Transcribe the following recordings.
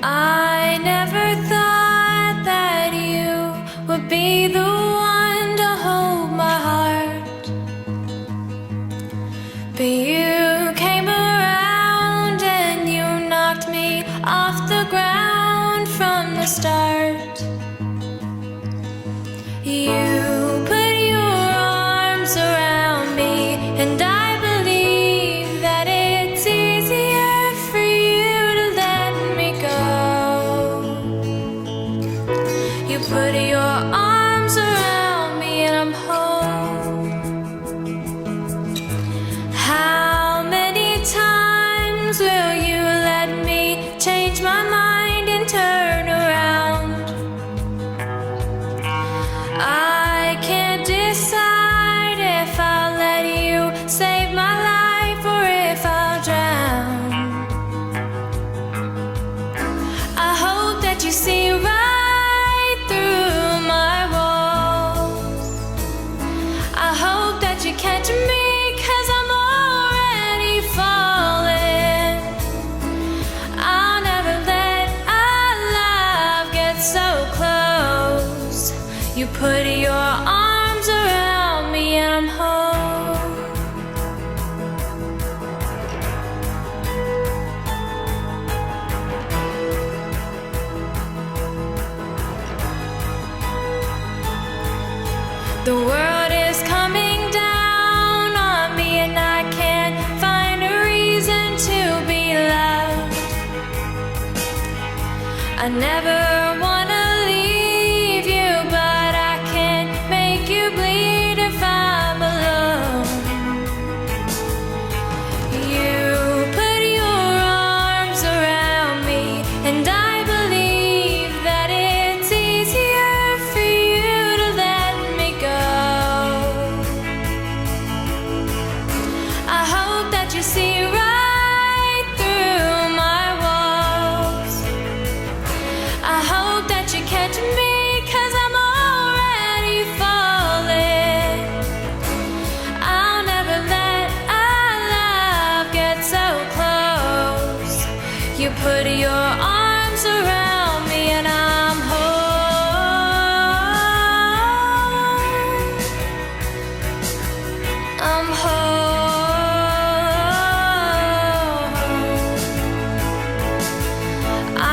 I never thought that you would be the one to hold my heart, but you came around and you knocked me off the ground from the start. You put your arms around me, and I believe that it's easier for you to let me go. You put your arms around me and I'm home. How many times will you let me change my mind and turn around? I can't decide if I'll let you save my life or if I'll drown. I hope that you see right through my walls. I hope that you catch me, 'cause I'm already falling. I'll never let our love get so close. You put your arms around me and I'm home. The world is coming down on me and I can't find a reason to be loved. I never wanna leave you, but I can't make you bleed if I'm alone. You put your arms around me, and I believe that it's easier for you to let me go. I hope that you see right through my walls. I hope that you catch me, 'cause I'm already falling. I'll never let our love get so close. You put your arms around me and I'm home. I'm home.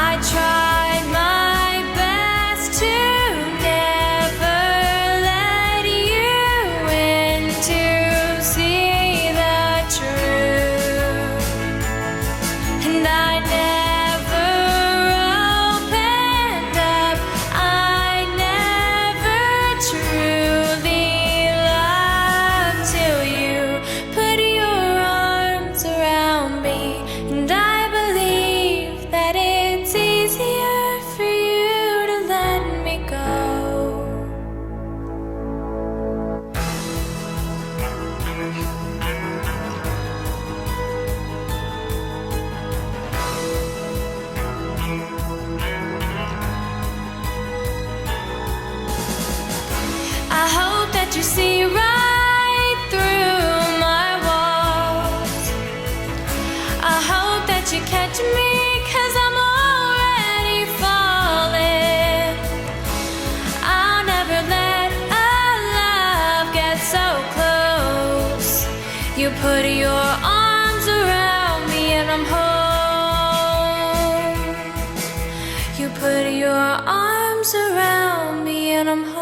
I tried my best to never let you in to see the truth, and I never opened up. I never truly loved till you put your arms around me, and I believe that it's easier for you to let me go. I hope that you see right through my walls. I hope that you catch me, 'cause I'm already falling. I'll never let our love get so close. You put your arms around me and I'm home. You put your arms around me and I'm home.